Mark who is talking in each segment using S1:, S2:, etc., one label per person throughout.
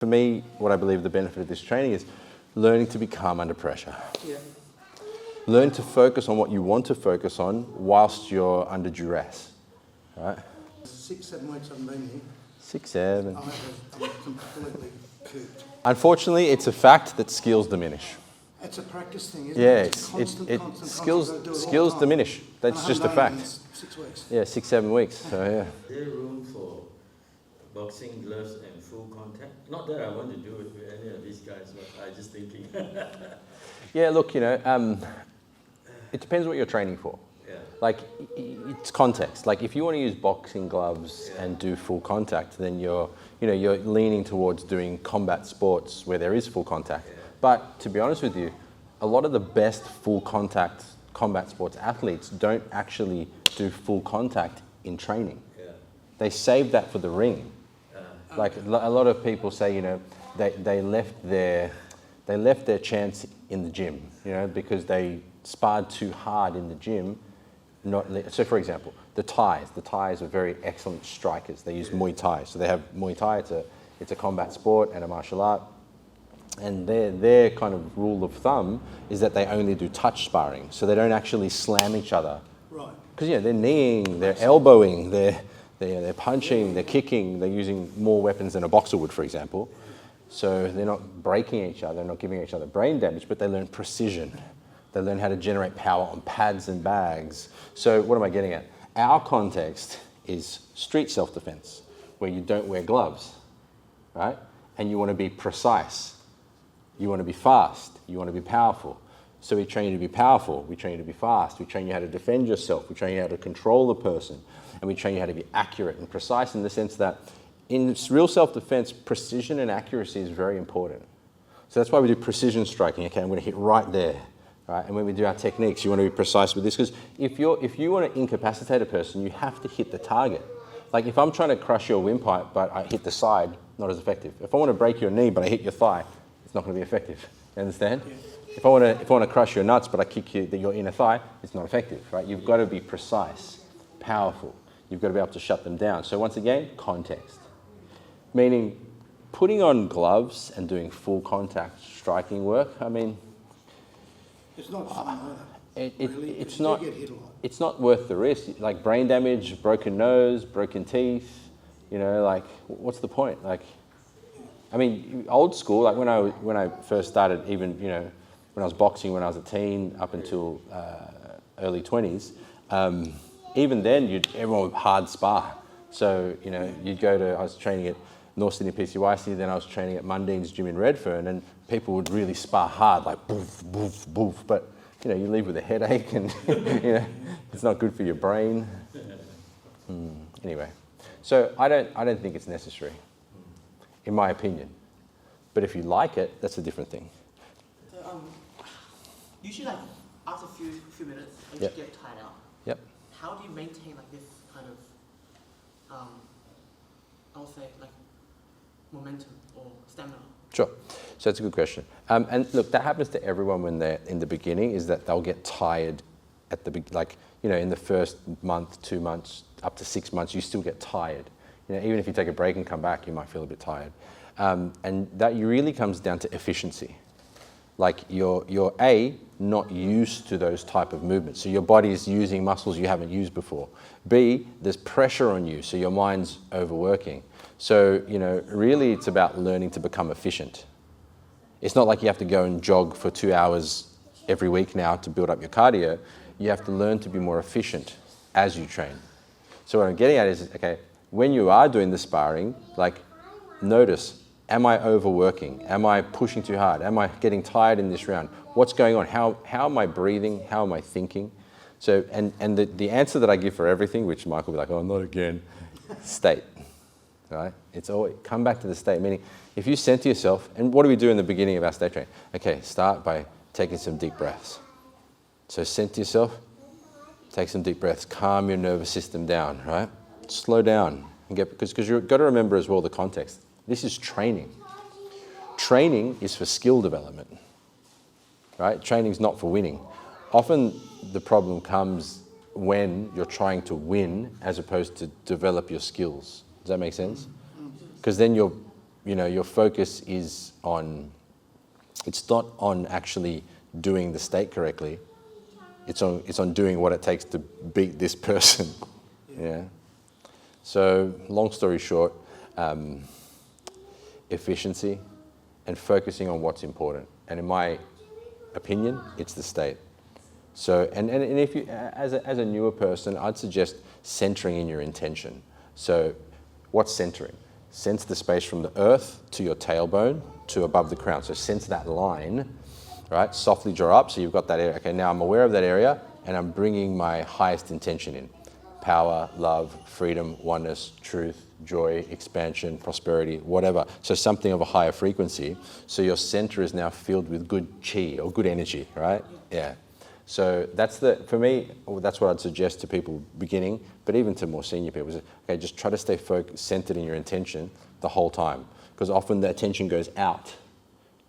S1: For me, what I believe the benefit of this training is learning to be calm under pressure.
S2: Yeah.
S1: Learn to focus on what you want to focus on whilst you're under duress. Right?
S2: 6-7 weeks I've been here.
S1: 6, 7.
S2: I'm completely cooped.
S1: Unfortunately, it's a fact that skills diminish.
S2: It's a practice thing, isn't
S1: Yeah,
S2: it? It's constant,
S1: skills diminish. That's just a fact.
S2: 6 weeks.
S1: Yeah, 6, 7 weeks. So yeah.
S3: Is there room for boxing gloves and full contact? Not that I want to do it with any of these guys, but I'm just thinking.
S1: Yeah, look, you know, it depends what you're training for.
S3: Yeah.
S1: Like, it's context. Like, if you want to use boxing gloves and do full contact, then you're leaning towards doing combat sports where there is full contact.
S3: Yeah.
S1: But to be honest with you, a lot of the best full contact combat sports athletes don't actually do full contact in training.
S3: Yeah.
S1: They save that for the ring. Like a lot of people say, you know, they left their chance in the gym, you know, because they sparred too hard in the gym. So for example, the Thais are very excellent strikers. They use Muay Thai. So they have Muay Thai, it's a combat sport and a martial art. And their kind of rule of thumb is that they only do touch sparring. So they don't actually slam each other.
S2: Right.
S1: Because, you know, they're kneeing, they're elbowing, they're punching, they're kicking, they're using more weapons than a boxer would, for example. So they're not breaking each other, they're not giving each other brain damage, but they learn precision. They learn how to generate power on pads and bags. So what am I getting at? Our context is street self-defense, where you don't wear gloves, right? And you want to be precise. You want to be fast. You want to be powerful. So we train you to be powerful. We train you to be fast. We train you how to defend yourself. We train you how to control the person. And we train you how to be accurate and precise in the sense that in real self-defense, precision and accuracy is very important. So that's why we do precision striking. Okay, I'm going to hit right there. Right? And when we do our techniques, you want to be precise with this, because if you want to incapacitate a person, you have to hit the target. Like if I'm trying to crush your windpipe, but I hit the side, not as effective. If I want to break your knee, but I hit your thigh, it's not going to be effective. You understand? Yeah. If I want to crush your nuts, but I kick your inner thigh, it's not effective, right? You've got to be precise, powerful. You've got to be able to shut them down. So once again, context. Meaning, putting on gloves and doing full contact striking work, I mean,
S2: it's not fun either.
S1: It's not worth the risk. Like brain damage, broken nose, broken teeth, you know, like what's the point? Like, I mean, old school, like when I first started, even, you know, when I was boxing when I was a teen up until early 20s, even then everyone would hard spar. So, you know, I was training at North Sydney PCYC, then I was training at Mundine's gym in Redfern, and people would really spar hard, like boof, boof, boof. But, you know, you leave with a headache and, you know, it's not good for your brain. Anyway, so I don't think it's necessary, in my opinion. But if you like it, that's a different thing.
S4: So, usually, like after a few minutes, you just get tired out.
S1: Yep.
S4: How do you maintain like this kind of, I would say, like momentum or stamina?
S1: Sure. So that's a good question. And look, that happens to everyone when they're in the beginning, is that they'll get tired at the like, you know, in the first month, 2 months, up to 6 months, you still get tired. You know, even if you take a break and come back, you might feel a bit tired. And that really comes down to efficiency. Like you're not used to those type of movements. So your body is using muscles you haven't used before. B, there's pressure on you, so your mind's overworking. So, you know, really it's about learning to become efficient. It's not like you have to go and jog for 2 hours every week now to build up your cardio. You have to learn to be more efficient as you train. So what I'm getting at is, okay, when you are doing the sparring, like notice, am I overworking? Am I pushing too hard? Am I getting tired in this round? What's going on? How am I breathing? How am I thinking? So, and the answer that I give for everything, which Michael will be like, oh, not again, state, right? It's always, come back to the state, meaning if you center yourself, and what do we do in the beginning of our state training? Okay, start by taking some deep breaths. So center yourself, take some deep breaths, calm your nervous system down, right? Slow down, and because you've got to remember as well the context. This is training. Training is for skill development, right? Training is not for winning. Often the problem comes when you're trying to win as opposed to develop your skills. Does that make sense? Because then you're your focus is on, it's not on actually doing the state correctly. It's on doing what it takes to beat this person. Yeah. So long story short, efficiency and focusing on what's important. And in my opinion, it's the state. So, and if you, as a newer person, I'd suggest centering in your intention. So what's centering? Sense the space from the earth to your tailbone to above the crown. So sense that line, right? Softly draw up, so you've got that area. Okay, now I'm aware of that area and I'm bringing my highest intention in. Power, love, freedom, oneness, truth, joy, expansion, prosperity, whatever. So something of a higher frequency. So your center is now filled with good chi or good energy, right? Yeah. So that's for me, that's what I'd suggest to people beginning, but even to more senior people. Is, okay, just try to stay centered in your intention the whole time. Because often the attention goes out.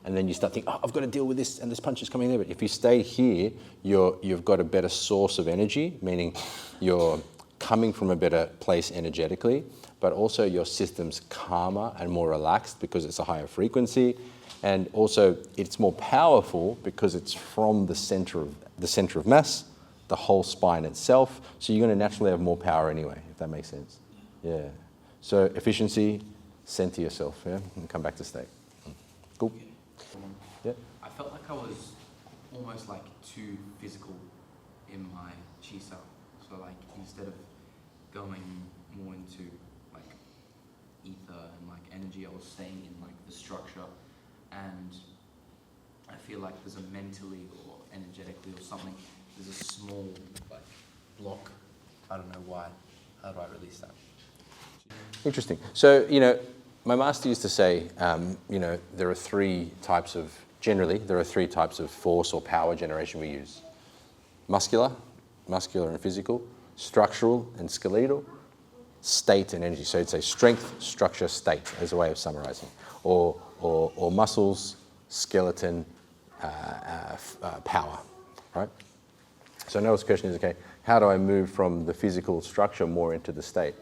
S1: And then you start thinking, oh, I've got to deal with this, and this punch is coming there. But if you stay here, you've got a better source of energy, meaning you're coming from a better place energetically, but also your system's calmer and more relaxed because it's a higher frequency. And also it's more powerful because it's from the center of mass, the whole spine itself. So you're going to naturally have more power anyway, if that makes sense. Yeah. So efficiency, center yourself, yeah, and come back to state. Cool. Yeah.
S5: I felt like I was almost like too physical in my chi style. So like instead of going more into like ether and like energy, I was staying in like the structure, and I feel like there's a mentally or energetically or something, there's a small like block. I don't know why. How do I release that?
S1: Interesting. So, my master used to say, there are three types of force or power generation we use. Muscular and physical, structural and skeletal, state and energy. So it's a strength, structure, state as a way of summarizing. Or muscles, skeleton, power, right? So Noah's question is, okay, how do I move from the physical structure more into the state?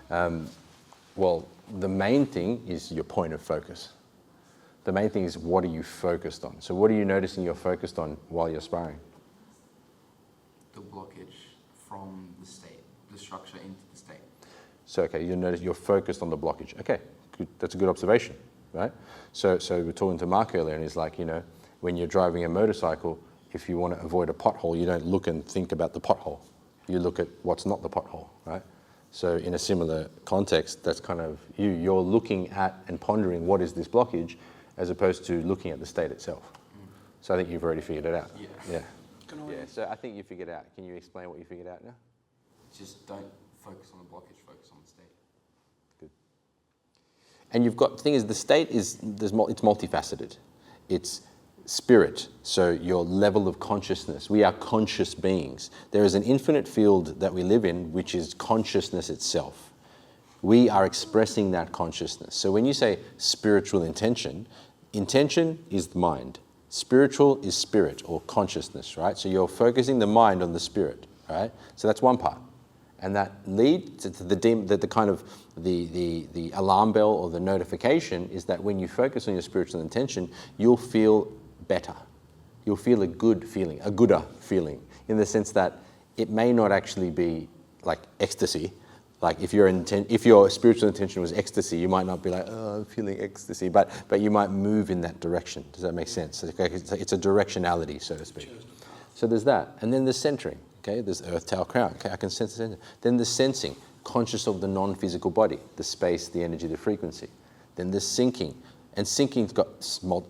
S1: Well, the main thing is your point of focus. The main thing is, what are you focused on? So what are you noticing you're focused on while you're sparring?
S5: The blockage from the state, the structure into the state.
S1: So, okay, you notice you're focused on the blockage. Okay, good. That's a good observation, right? So we're talking to Mark earlier, and he's like, when you're driving a motorcycle, if you want to avoid a pothole, you don't look and think about the pothole. You look at what's not the pothole, right? So in a similar context, that's kind of you're looking at and pondering what is this blockage, as opposed to looking at the state itself. So I think you've already figured it out. Yeah. Yeah. So I think you figured it out. Can you explain what you figured out now?
S5: Just don't focus on the blockage, focus on the state.
S1: Good. And you've got, the thing is, the state it's multifaceted. It's spirit, so your level of consciousness. We are conscious beings. There is an infinite field that we live in, which is consciousness itself. We are expressing that consciousness. So when you say spiritual intention is the mind. Spiritual is spirit or consciousness, right? So you're focusing the mind on the spirit, right? So that's one part. And that leads to the kind of the alarm bell or the notification is that when you focus on your spiritual intention, you'll feel better. You'll feel a good feeling, a gooder feeling, in the sense that it may not actually be like ecstasy. Like if your spiritual intention was ecstasy, you might not be like, oh, I'm feeling ecstasy, but you might move in that direction. Does that make sense? It's a directionality, so to speak. So there's that. And then there's centering. Okay, there's earth, tail, crown. Okay, I can sense the center. Then there's sensing, conscious of the non-physical body, the space, the energy, the frequency. Then there's syncing. And syncing's got,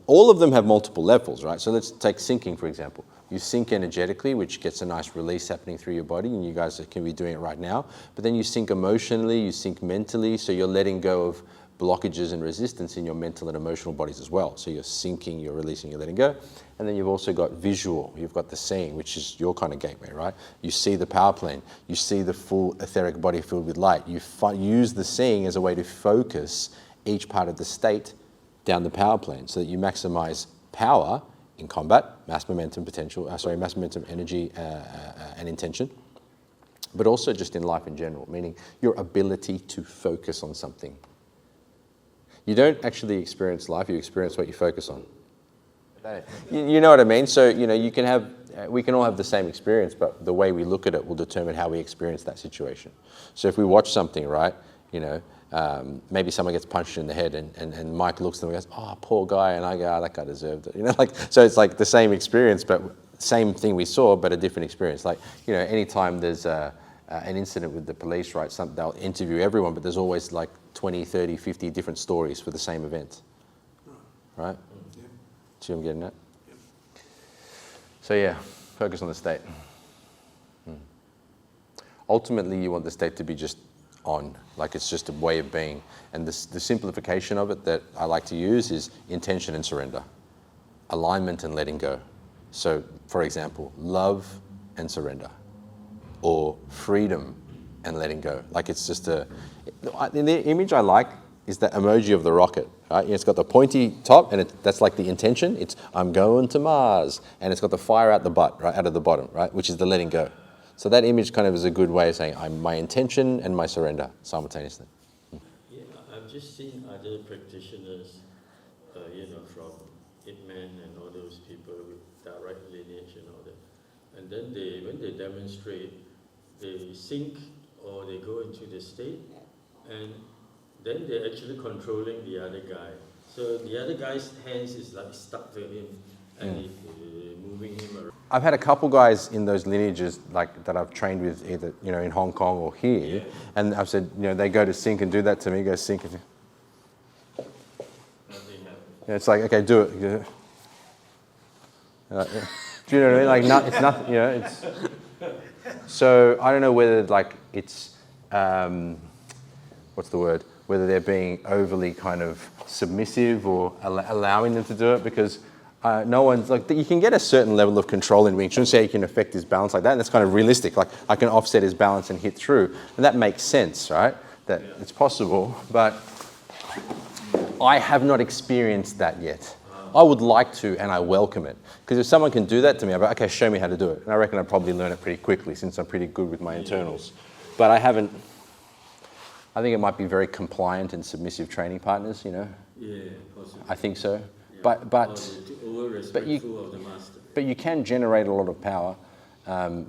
S1: all of them have multiple levels, right? So let's take syncing, for example. You sync energetically, which gets a nice release happening through your body, and you guys can be doing it right now. But then you sync emotionally, you sync mentally, so you're letting go of blockages and resistance in your mental and emotional bodies as well. So you're syncing, you're releasing, you're letting go. And then you've also got visual, you've got the seeing, which is your kind of gateway, right? You see the power plane, you see the full etheric body filled with light. You use the seeing as a way to focus each part of the state down the power plane so that you maximize power in combat, mass momentum energy and intention, but also just in life in general, meaning your ability to focus on something. You don't actually experience life, you experience what you focus on. You know what I mean? So, you know, you can have, we can all have the same experience, but the way we look at it will determine how we experience that situation. So if we watch something, right, you know, maybe someone gets punched in the head and Mike looks at them and goes, oh, poor guy, and I go, oh, that guy deserved it. You know, like, so it's like the same experience, but same thing we saw, but a different experience. Like, you know, anytime there's an incident with the police, right, they'll interview everyone, but there's always like 20, 30, 50 different stories for the same event, right?
S2: Yeah.
S1: See what I'm getting at?
S2: Yep.
S1: So yeah, focus on the state. Ultimately, you want the state to be just on, like it's just a way of being. And the simplification of it that I like to use is intention and surrender, alignment and letting go. So, for example, love and surrender, or freedom and letting go. Like it's just the image I like is that emoji of the rocket, right? It's got the pointy top, and that's like the intention. It's I'm going to Mars, and it's got the fire out the butt, right, out of the bottom, right, which is the letting go. So that image kind of is a good way of saying I'm my intention and my surrender simultaneously.
S3: Yeah, I've just seen other practitioners, you know, from Hitman and all those people with direct lineage and all that. And then when they demonstrate, they sync or they go into the state, and then they're actually controlling the other guy. So the other guy's hands is like stuck to him, and moving him around.
S1: I've had a couple guys in those lineages like that I've trained with either, you know, in Hong Kong or here, and I've said, you know, they go to sync and do that to me, go sync and
S3: Nothing happens.
S1: yeah, it's like, okay, do it. Do you know what I mean? Like, it's nothing, you know, it's... So, I don't know whether, like, it's, what's the word? Whether they're being overly kind of submissive or allowing them to do it, because no one's, like, you can get a certain level of control in Wing Chun, so you can affect his balance like that, and that's kind of realistic. Like, I can offset his balance and hit through, and that makes sense, right? That it's possible, but I have not experienced that yet. I would like to, and I welcome it. Because if someone can do that to me, I'm like, okay, show me how to do it. And I reckon I'd probably learn it pretty quickly since I'm pretty good with my internals. But I haven't, I think it might be very compliant and submissive training partners, you know?
S3: Yeah, possibly.
S1: I think so.
S3: Yeah.
S1: But you can generate a lot of power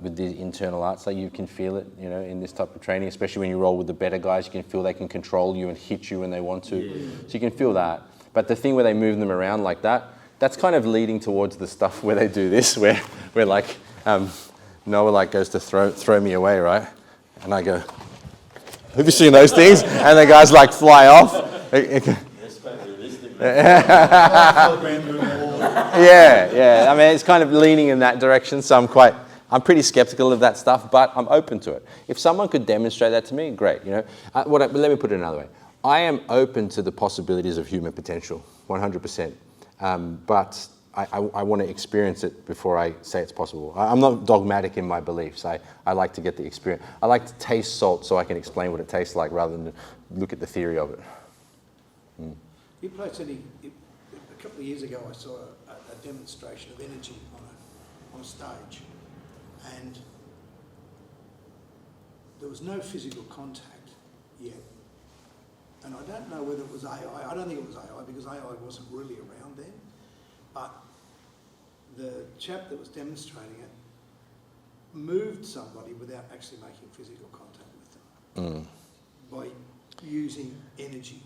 S1: with the internal arts. Like you can feel it, you know, in this type of training, especially when you roll with the better guys, you can feel they can control you and hit you when they want to.
S3: Yeah.
S1: So you can feel that. But the thing where they move them around like that, that's kind of leading towards the stuff where they do this, where like Noah like goes to throw me away, right? And I go, have you seen those things? And the guys like fly off.
S3: That's quite realistic.
S1: Yeah. I mean, it's kind of leaning in that direction. So I'm pretty skeptical of that stuff, but I'm open to it. If someone could demonstrate that to me, great. You know, let me put it another way. I am open to the possibilities of human potential, 100%. But I want to experience it before I say it's possible. I'm not dogmatic in my beliefs. I like to get the experience. I like to taste salt so I can explain what it tastes like rather than look at the theory of it.
S2: You played something, a couple of years ago I saw a demonstration of energy on a stage, and there was no physical contact yet. And I don't know whether it was AI. I don't think it was AI because AI wasn't really around then. But the chap that was demonstrating it moved somebody without actually making physical contact with them by using energy.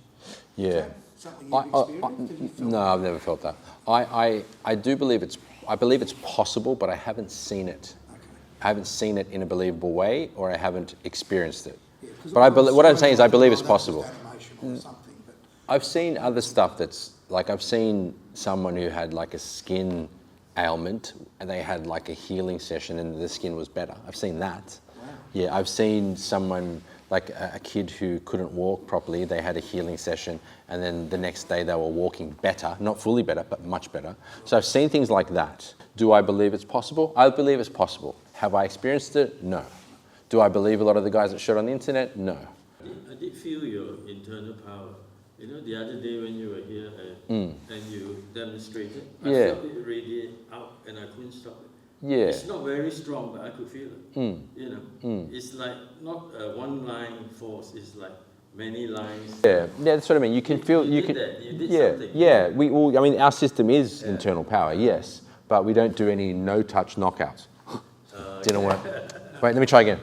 S1: Yeah.
S2: Is that something you've experienced? Have you felt
S1: No, I've never felt that. I do believe I believe it's possible, but I haven't seen it.
S2: Okay.
S1: I haven't seen it in a believable way, or I haven't experienced it.
S2: Yeah, 'cause
S1: But what I'm saying is I believe it's
S2: that was
S1: possible.
S2: animation or something, but
S1: I've seen other stuff that's, like I've seen someone who had like a skin ailment and they had like a healing session and the skin was better. I've seen that.
S2: wow.
S1: Yeah, I've seen someone, like a kid who couldn't walk properly, they had a healing session and then the next day they were walking better, not fully better, but much better. So I've seen things like that. Do I believe it's possible? I believe it's possible. Have I experienced it? No. Do I believe a lot of the guys that showed on the internet? No.
S3: I did feel your internal power. You know, the other day when you were here and you demonstrated, I felt it radiate out and I couldn't stop it.
S1: Yeah.
S3: It's not very strong, but I could feel it. You know, it's like not a one-line force. It's like many lines.
S1: Yeah, that's what I mean. You can feel, you
S3: did
S1: can,
S3: that. You did
S1: yeah,
S3: something.
S1: yeah. We all, I mean, our system is
S3: Yeah.
S1: internal power, yes, but we don't do any no-touch knockouts. Didn't work. Wait, let me try again.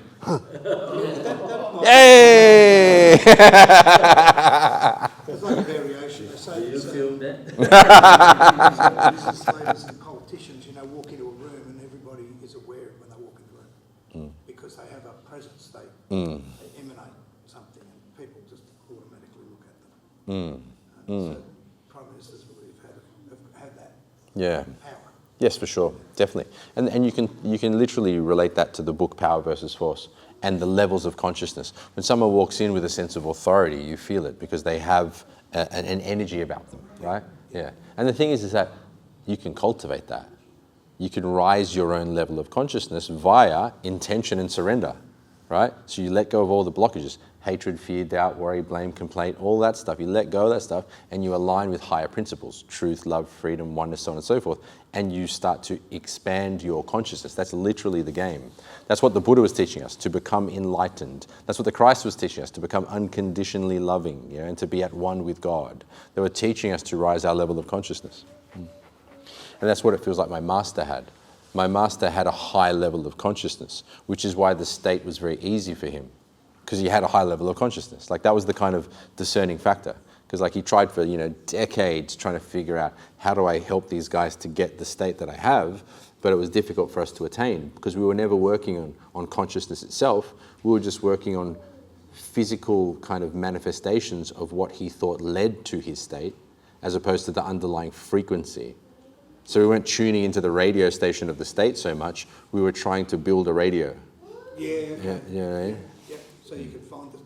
S1: Hey!
S2: There's like a variation. They say
S3: Do you feel that?
S2: business leaders and politicians, you know, walk into a room and everybody is aware when they walk in the room because they have a presence. They emanate something, and people just automatically look at them. So prime ministers would have had that
S1: Yeah.
S2: power.
S1: Yes, for sure, definitely. And you can literally relate that to the book Power versus Force and the levels of consciousness. When someone walks in with a sense of authority, you feel it because they have an energy about them, right? Yeah. And the thing is that you can cultivate that. You can rise your own level of consciousness via intention and surrender, right? So you let go of all the blockages, hatred, fear, doubt, worry, blame, complaint, all that stuff. You let go of that stuff and you align with higher principles, truth, love, freedom, oneness, so on and so forth. And you start to expand your consciousness. That's literally the game. That's what the Buddha was teaching us, to become enlightened. That's what the Christ was teaching us, to become unconditionally loving, you know, and to be at one with God. They were teaching us to rise our level of consciousness. And that's what it feels like my master had. My master had a high level of consciousness, which is why the state was very easy for him, because he had a high level of consciousness. Like that was the kind of discerning factor. Because like he tried for, you know, decades trying to figure out how do I help these guys to get the state that I have, but it was difficult for us to attain because we were never working on consciousness itself. We were just working on physical kind of manifestations of what he thought led to his state, as opposed to the underlying frequency. So we weren't tuning into the radio station of the state so much, we were trying to build a radio.
S2: Yeah, okay.
S1: Yeah.
S2: Yeah, so you could find the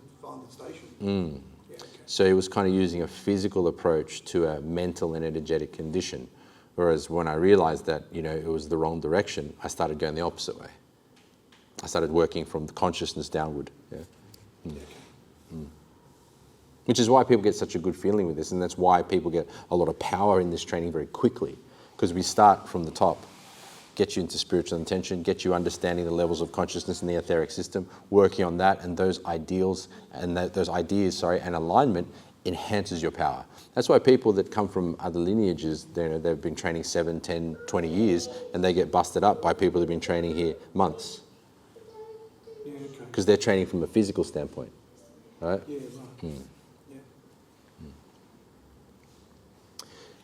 S2: station. Yeah, okay.
S1: So he was kind of using a physical approach to a mental and energetic condition. Whereas when I realized that, you know, it was the wrong direction, I started going the opposite way. I started working from the consciousness downward. Yeah. Which is why people get such a good feeling with this, and that's why people get a lot of power in this training very quickly. Because we start from the top, get you into spiritual intention, get you understanding the levels of consciousness in the etheric system, working on that, and those ideals and those ideas, and alignment enhances your power. That's why people that come from other lineages, you know, they've been training 7, 10, 20 years, and they get busted up by people who've been training here months.
S2: Yeah, okay.
S1: Because they're training from a physical standpoint, right?
S2: Yeah, right. Yeah.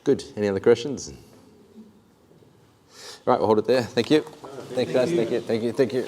S1: Good. Any other questions? All right, we'll hold it there. Thank you. Thanks, guys. Thank you.